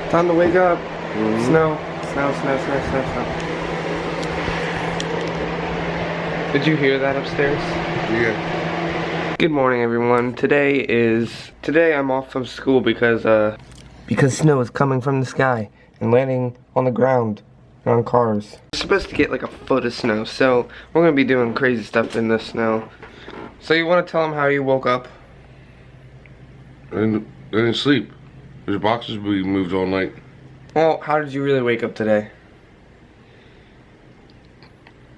Time to wake up. Snow. Snow, snow, snow, snow, snow. Did you hear that upstairs? Yeah. Good morning, everyone. Today I'm off from school because snow is coming from the sky and landing on the ground and on cars. We're supposed to get like a foot of snow, so we're gonna be doing crazy stuff in the snow. So you want to tell them how you woke up? I didn't sleep. There's boxes we moved all night. Well, how did you really wake up today?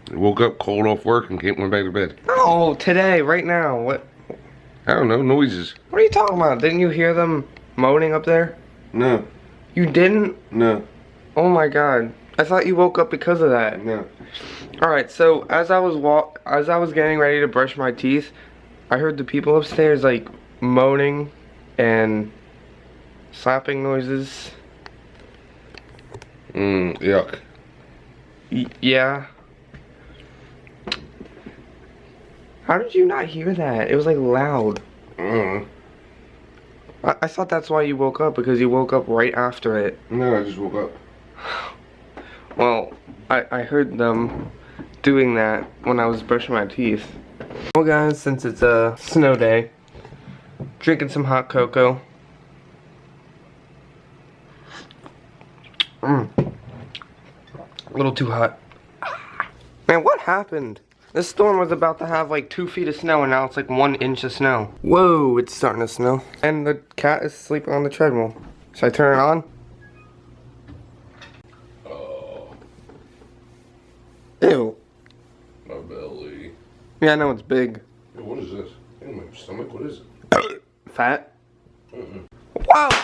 I woke up, called off work, and went back to bed. Oh, today, right now. What? I don't know, noises. What are you talking about? Didn't you hear them moaning up there? No. You didn't? No. Oh my god. I thought you woke up because of that. No. Alright, so as I was getting ready to brush my teeth, I heard the people upstairs like moaning and slapping noises. Yuck. Yeah. How did you not hear that? It was like loud. I thought that's why you woke up, because you woke up right after it. No, I just woke up. Well, I heard them doing that when I was brushing my teeth. Well guys, since it's a snow day, drinking some hot cocoa. A little too hot. Man, what happened? This storm was about to have like 2 feet of snow and now it's like 1 inch of snow. Whoa, it's starting to snow. And the cat is sleeping on the treadmill. Should I turn it on? Oh. Ew. My belly. Yeah, I know it's big. Hey, what is this? In my stomach, what is it? Fat? Wow! Oh,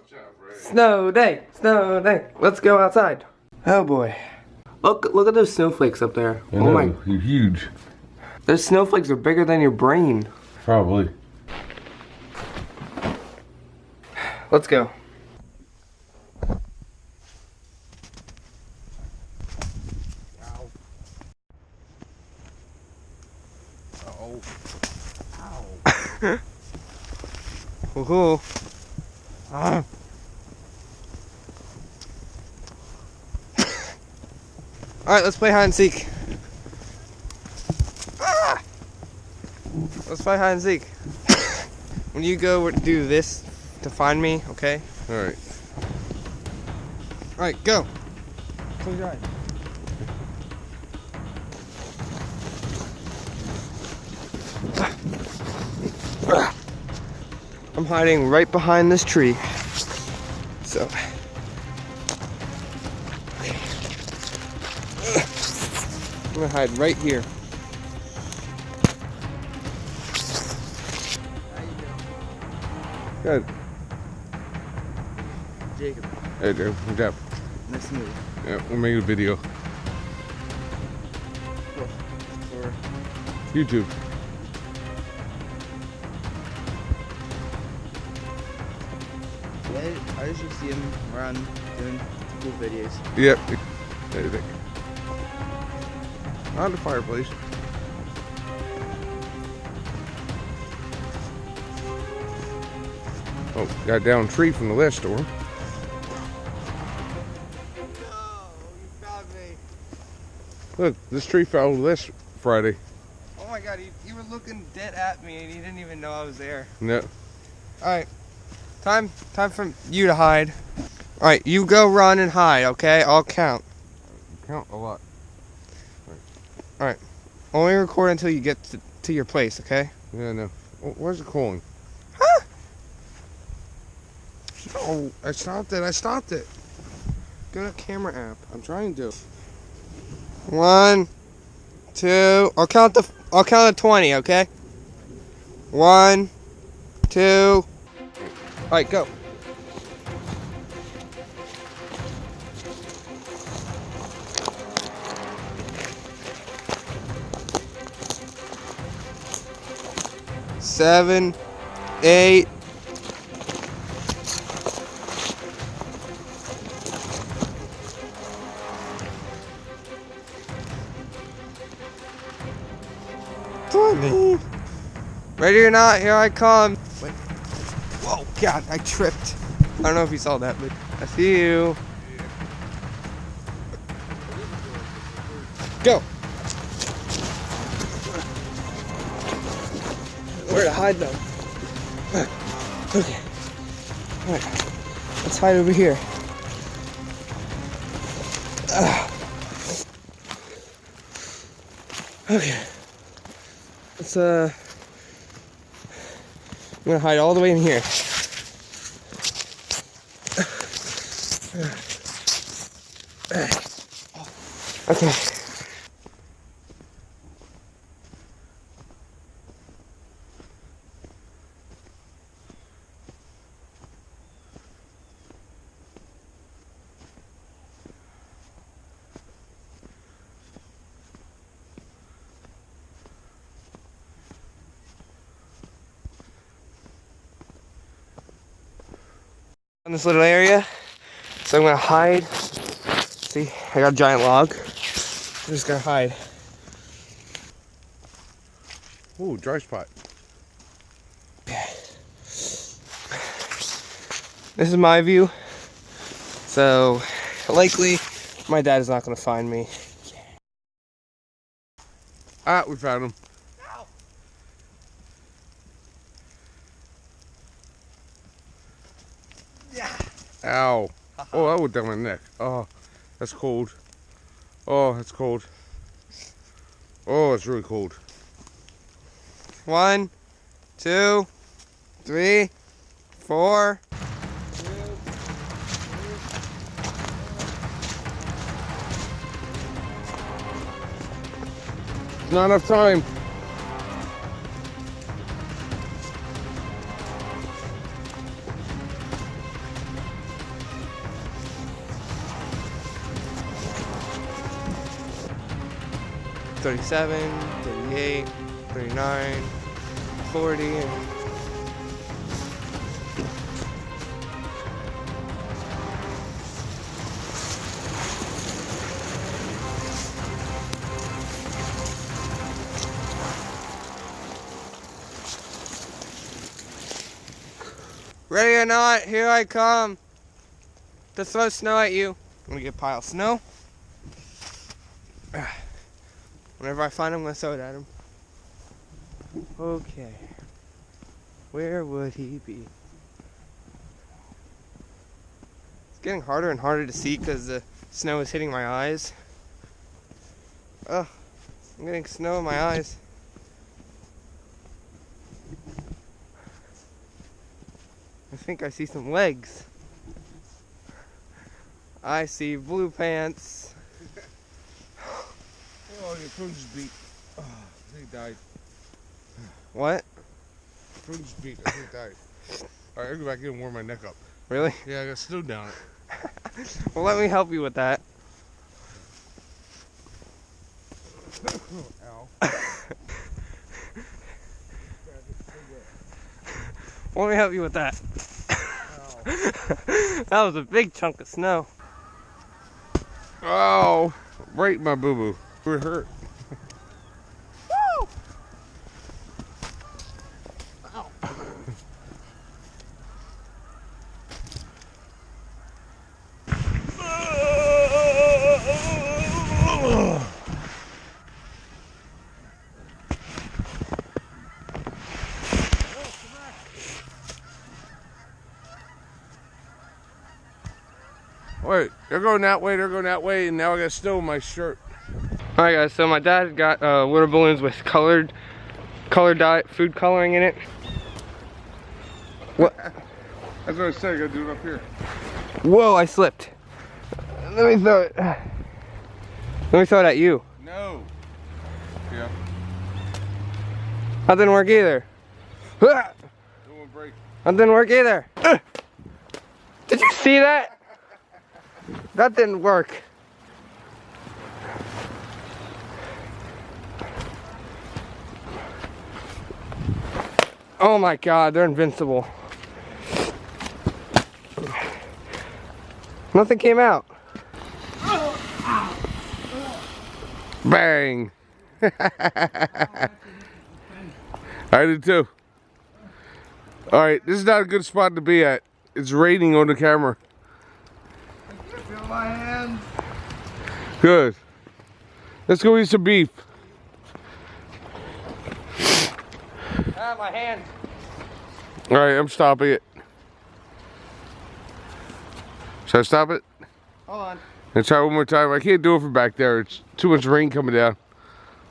it's not right. Snow day! Snow day! Let's go outside. Oh boy. Look at those snowflakes up there. I Oh know, my. you're huge. Those snowflakes are bigger than your brain. Probably. Let's go. Oh. Woohoo. Ah. Alright, let's play hide and seek. Ah! Let's play hide and seek. When you go do this to find me, okay? Alright. Alright, go. Close your eyes. I'm hiding right behind this tree. So. I'm gonna hide right here. Good. Jacob, Hey, dude. Good job. nice to meet you. Yeah, we'll make a video. For YouTube. I usually see him around doing cool videos. Yep. Anything. On the fireplace. Oh, got a down tree from the last storm. No, you found me. Look, this tree fell last Friday. Oh my god, you were looking dead at me and you didn't even know I was there. No. Alright. Time for you to hide. Alright, you go run and hide, okay? I'll count. Count a lot. Alright. Only record until you get to your place, okay? Yeah, no. Where's it calling? Huh? Oh, I stopped it. I stopped it. Go to camera app. I'm trying to. 1, 2. I'll count to 20, okay? 1, 2. Alright, go. Seven, 8. Ready or not, here I come. Wait. Whoa, God, I tripped. don't know if you saw that, but I see you. Go. Where to hide them? Okay. Alright. Let's hide over here. Okay. Let's I'm gonna hide all the way in here. Okay. In this little area, so I'm gonna hide. See, I got a giant log. I'm just gonna hide. Ooh, dry spot. This is my view. So likely my dad is not gonna find me. Ah, we found him. Ow. Oh, that went down my neck. Oh, that's cold. Oh, that's cold. Oh, it's really cold. 1, 2, 3, 4. Not enough time. $37, $38, $39, $40. Ready or not, here I come to throw snow at you. I'm gonna get a pile of snow. Whenever I find him, I'm gonna throw it at him. Okay. Where would he be? It's getting harder and harder to see because the snow is hitting my eyes. Oh, I'm getting snow in my eyes. I think I see some legs. I see blue pants. Oh, your prune just beat. Oh, I think he died. What? Prune just beat. I think he died. Alright, I'll go back in and warm my neck up. Really? Yeah, I got snow down it. Well, let me help you with that. Ow. Let me help you with that. That was a big chunk of snow. Oh, right in my boo-boo. We're hurt. Woo! Ow. Wait, they're going that way, and now I got snow in my shirt. Alright guys, so my dad got water balloons with colored dye, food coloring in it. What? That's what I said, I gotta do it up here. Whoa, I slipped. Let me throw it. Let me throw it at you. No. Yeah. That didn't work either. It won't break. That didn't work either. Did you see that? That didn't work. Oh my god, they're invincible. Nothing came out. Bang! I did too. Alright, this is not a good spot to be at. It's raining on the camera. I can't feel my hands. Good. Let's go eat some beef. Ah, my hands. All right, I'm stopping it. Should I stop it? Hold on. Let's try one more time. I can't do it from back there. It's too much rain coming down.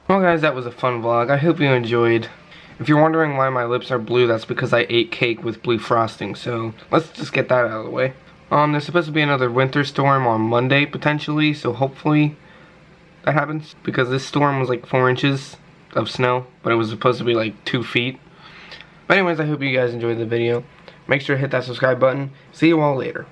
Well guys, that was a fun vlog. I hope you enjoyed. If you're wondering why my lips are blue, that's because I ate cake with blue frosting. So let's just get that out of the way. There's supposed to be another winter storm on Monday potentially, so hopefully that happens, because this storm was like 4 inches of snow, but it was supposed to be like 2 feet. But anyways, I hope you guys enjoyed the video. Make sure to hit that subscribe button. See you all later.